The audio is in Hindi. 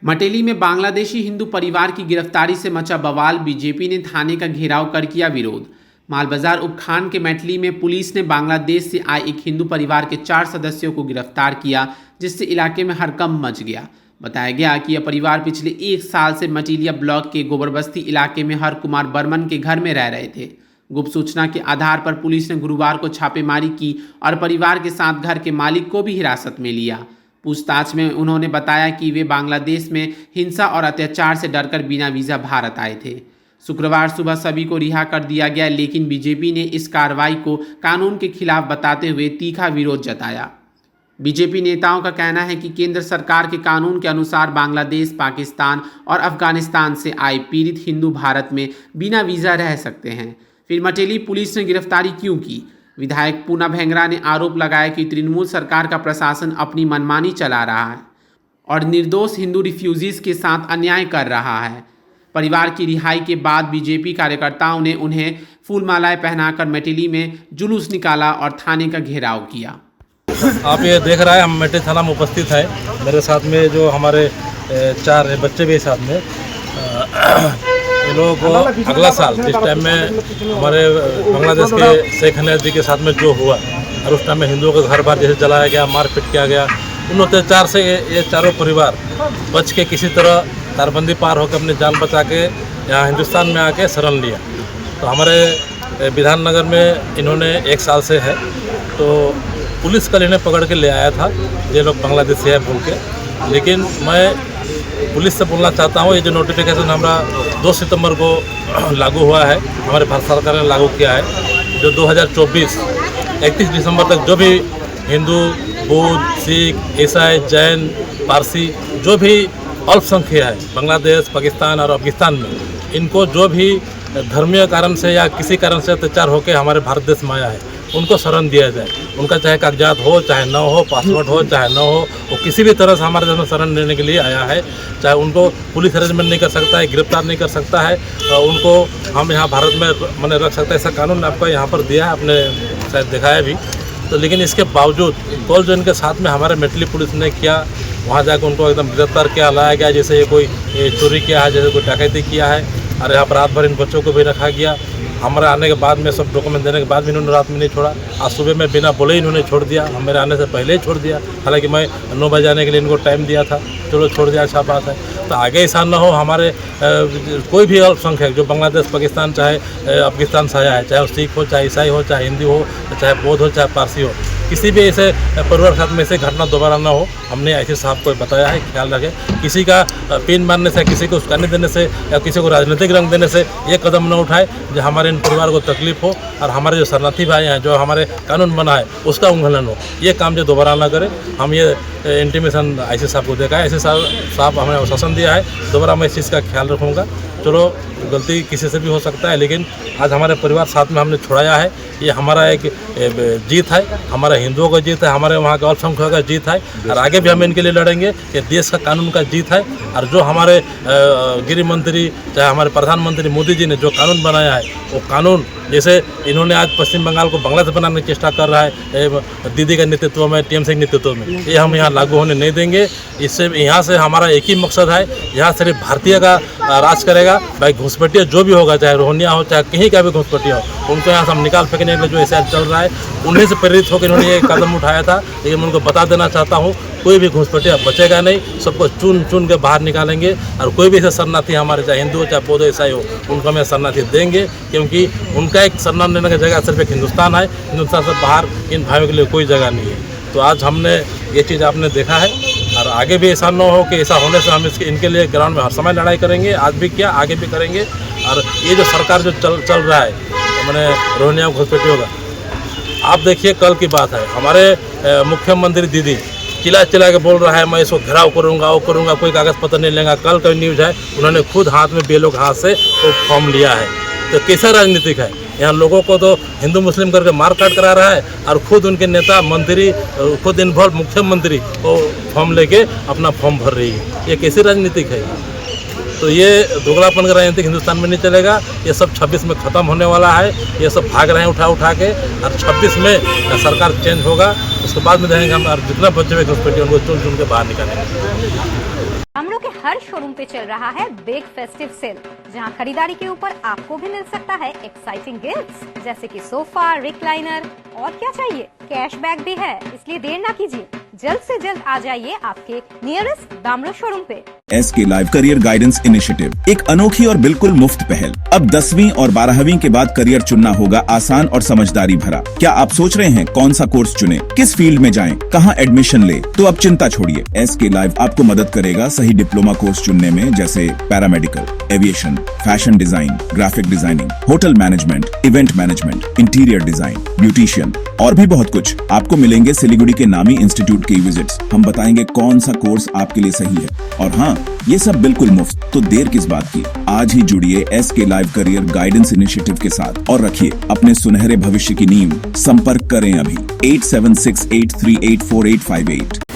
मटेली में बांग्लादेशी हिंदू परिवार की गिरफ्तारी से मचा बवाल। बीजेपी ने थाने का घेराव कर किया विरोध। मालबाजार उपखंड के मैटली में पुलिस ने बांग्लादेश से आए एक हिंदू परिवार के 4 सदस्यों को गिरफ्तार किया, जिससे इलाके में हड़कंप मच गया। बताया गया कि यह परिवार पिछले 1 साल से मटीलिया ब्लॉक के गोबरबस्ती इलाके में हर कुमार बर्मन के घर में रह रहे थे। गुप्त सूचना के आधार पर पुलिस ने गुरुवार को छापेमारी की और परिवार के साथ घर के मालिक को भी हिरासत में लिया। पूछताछ में उन्होंने बताया कि वे बांग्लादेश में हिंसा और अत्याचार से डरकर बिना वीज़ा भारत आए थे। शुक्रवार सुबह सभी को रिहा कर दिया गया, लेकिन बीजेपी ने इस कार्रवाई को कानून के खिलाफ बताते हुए तीखा विरोध जताया। बीजेपी नेताओं का कहना है कि केंद्र सरकार के कानून के अनुसार बांग्लादेश, पाकिस्तान और अफगानिस्तान से आए पीड़ित हिंदू भारत में बिना वीज़ा रह सकते हैं। फिर मटेली पुलिस ने गिरफ्तारी क्यों की? विधायक पूना भेंगरा ने आरोप लगाया कि तृणमूल सरकार का प्रशासन अपनी मनमानी चला रहा है और निर्दोष हिंदू रिफ्यूजीज के साथ अन्याय कर रहा है। परिवार की रिहाई के बाद बीजेपी कार्यकर्ताओं ने उन्हें फूलमालाएं पहनाकर मटेली में जुलूस निकाला और थाने का घेराव किया। आप ये देख रहे हैं, हम मटेली थाना में उपस्थित हैं। मेरे साथ में जो हमारे 4 बच्चे भी साथ में ये लोग अगला साल इस टाइम में हमारे बांग्लादेश के शेख हसीना जी के साथ में जो हुआ और उस टाइम में हिंदुओं का घर बार जैसे जलाया गया, मारपीट किया गया, उन अत्याचार से ये चारों परिवार बच के किसी तरह तारबंदी पार होकर अपनी जान बचा के यहाँ हिंदुस्तान में आके शरण लिया। तो हमारे विधाननगर में इन्होंने 1 साल से है, तो पुलिस कल इन्हें पकड़ के ले आया था, ये लोग बांग्लादेश से है बोल के। लेकिन मैं पुलिस से बोलना चाहता हूँ, ये जो नोटिफिकेशन हमारा 2 सितंबर को लागू हुआ है, हमारे भारत सरकार ने लागू किया है, जो 2024 31 दिसंबर तक जो भी हिंदू, बौद्ध, सिख, ईसाई, जैन, पारसी जो भी अल्पसंख्यक है बांग्लादेश, पाकिस्तान और अफगानिस्तान में, इनको जो भी धर्मीय कारण से या किसी कारण से अत्याचार होकर हमारे भारत देश में आया है, उनको शरण दिया जाए। उनका चाहे कागजात हो, चाहे न हो, पासपोर्ट हो, चाहे न हो, वो किसी भी तरह से हमारे देश में शरण लेने के लिए आया है। चाहे उनको पुलिस अरेंजमेंट नहीं कर सकता है, गिरफ्तार नहीं कर सकता है, उनको हम यहाँ भारत में मैंने रख सकते हैं, ऐसा कानून आपको यहाँ पर दिया है, आपने शायद दिखाया भी। तो लेकिन इसके बावजूद कल जो इनके साथ में हमारे मटेली पुलिस ने किया, वहाँ जाकर उनको एकदम गिरफ्तार किया, लाया गया जैसे ये कोई चोरी किया है, जैसे कोई डकैती किया है। और यहाँ पर रात भर इन बच्चों को भी रखा गया। हमारे आने के बाद में सब डॉक्यूमेंट देने के बाद भी इन्होंने रात में नहीं छोड़ा। आज सुबह में बिना बोले ही इन्होंने छोड़ दिया, हम मेरे आने से पहले ही छोड़ दिया। हालांकि मैं 9 बजे आने के लिए इनको टाइम दिया था, चलो छोड़ दिया, अच्छा बात है। तो आगे ऐसा न हो, हमारे कोई भी अल्पसंख्यक जो बांग्लादेश, पाकिस्तान, चाहे अफगानिस्तान से आया है, चाहे वो सिख हो, चाहे ईसाई हो, चाहे हिंदी हो, चाहे बौद्ध हो, चाहे पारसी हो, किसी भी ऐसे परिवार के साथ में ऐसे घटना दोबारा ना हो, हमने ऐसे साहब को बताया है। ख्याल रखें, किसी का पिन मारने से, किसी को उस्कानी देने से या किसी को राजनीतिक रंग देने से ये कदम न उठाए जो हमारे इन परिवार को तकलीफ हो और हमारे जो शरणार्थी भाई हैं, जो हमारे कानून बना है उसका उल्लंघन हो, ये काम जो दोबारा ना करें। हम ये इंटीमेशन IC साहब को देखा है, IC साहब हमें आश्वासन दिया है, दोबारा मैं इस चीज़ का ख्याल रखूँगा। चलो गलती किसी से भी हो सकता है, लेकिन आज हमारे परिवार साथ में हमने छुड़ाया है, ये हमारा एक जीत है, हमारा हिंदुओं का जीत है, हमारे वहाँ के अल्पसंख्यकों का जीत है और आगे भी हम इनके लिए लड़ेंगे। ये देश का कानून का जीत है और जो हमारे गृह मंत्री, चाहे हमारे प्रधानमंत्री मोदी जी ने जो कानून बनाया है, वो कानून जैसे इन्होंने आज पश्चिम बंगाल को बांग्लादेश बनाने की चेष्टा कर रहा है दीदी के नेतृत्व में, TMC के नेतृत्व में, ये हम यहाँ लागू होने नहीं देंगे। इससे यहाँ से हमारा एक ही मकसद है, यहाँ सिर्फ भारतीय का राज करेगा। भाई घुसपैठिया जो भी होगा, चाहे रोहिंग्या हो, चाहे कहीं का भी घुसपैठिया हो, उनको यहाँ से हम निकाल फेंकने के लिए जो ऐसा चल रहा है, उन्हीं से प्रेरित होकर इन्होंने ये कदम उठाया था। लेकिन मैं उनको बता देना चाहता हूँ, कोई भी घुसपैठिया बचेगा नहीं, सबको चुन चुन के बाहर निकालेंगे और कोई भी ऐसे शरणार्थी हमारे, चाहे हिंदू हो, चाहे बौद्ध, ईसाई हो, उनको हमें शरणार्थी देंगे, क्योंकि उनका एक शरण लेने की जगह सिर्फ एक हिंदुस्तान है। हिंदुस्तान से बाहर इन भाइयों के लिए कोई जगह नहीं है। तो आज हमने ये चीज़ आपने देखा है और आगे भी ऐसा न हो कि ऐसा होने से हम इनके लिए ग्राउंड में हर समय लड़ाई करेंगे। आज भी किया, आगे भी करेंगे। और ये जो सरकार जो चल रहा है, तो मैंने रोहिंग्या घुसपैठियों का, आप देखिए कल की बात है, हमारे मुख्यमंत्री दीदी चिल्ला के बोल रहा है मैं इसको घेराव करूँगा, वो करूँगा, कोई कागज़ पत्र नहीं लेगा। कल का न्यूज़ है, उन्होंने खुद हाथ में BLO के हाथ से वो फॉर्म लिया है। तो कैसा राजनीतिक है? यहाँ लोगों को तो हिंदू मुस्लिम करके मार काट करा रहा है और खुद उनके नेता, मंत्री, खुद इन्वॉल्व मुख्यमंत्री वो फॉर्म लेके अपना फॉर्म भर रही है। ये कैसी राजनीतिक है? तो ये दोगलापन का राजनीतिक हिंदुस्तान में नहीं चलेगा। ये सब 26 में ख़त्म होने वाला है। ये सब भाग रहे हैं उठा के, और 26 में सरकार चेंज होगा, उसके बाद में देखेंगे हम, और जितना बच्चे हुए घुसपैठिए उनको चुन के बाहर निकालेंगे। दामरों के हर शोरूम पे चल रहा है बिग फेस्टिव सेल, जहां खरीदारी के ऊपर आपको भी मिल सकता है एक्साइटिंग गिफ्ट्स, जैसे कि सोफा, रिक्लाइनर और क्या चाहिए, कैशबैक भी है। इसलिए देर ना कीजिए, जल्द से जल्द आ जाइए आपके नियरेस्ट दामरो शोरूम पे। SK live career guidance initiative, एक अनोखी और बिल्कुल मुफ्त पहल। अब 10वीं और 12वीं के बाद करियर चुनना होगा आसान और समझदारी भरा। क्या आप सोच रहे हैं कौन सा कोर्स चुने, किस फील्ड में जाएं, कहां एडमिशन ले? तो अब चिंता छोड़िए, SK लाइव आपको मदद करेगा सही डिप्लोमा कोर्स चुनने में, जैसे paramedical, aviation, fashion design, graphic designing, hotel management, event management, interior design, beautician और भी बहुत कुछ। आपको मिलेंगे सिलीगुड़ी के नामी इंस्टीट्यूट के विजिट्स। हम बताएंगे कौन सा कोर्स आपके लिए सही है, और हाँ, ये सब बिल्कुल मुफ्त। तो देर किस बात की, आज ही जुड़िए SK live career guidance initiative के साथ और रखिए अपने सुनहरे भविष्य की नींव। संपर्क करें अभी 8768384858।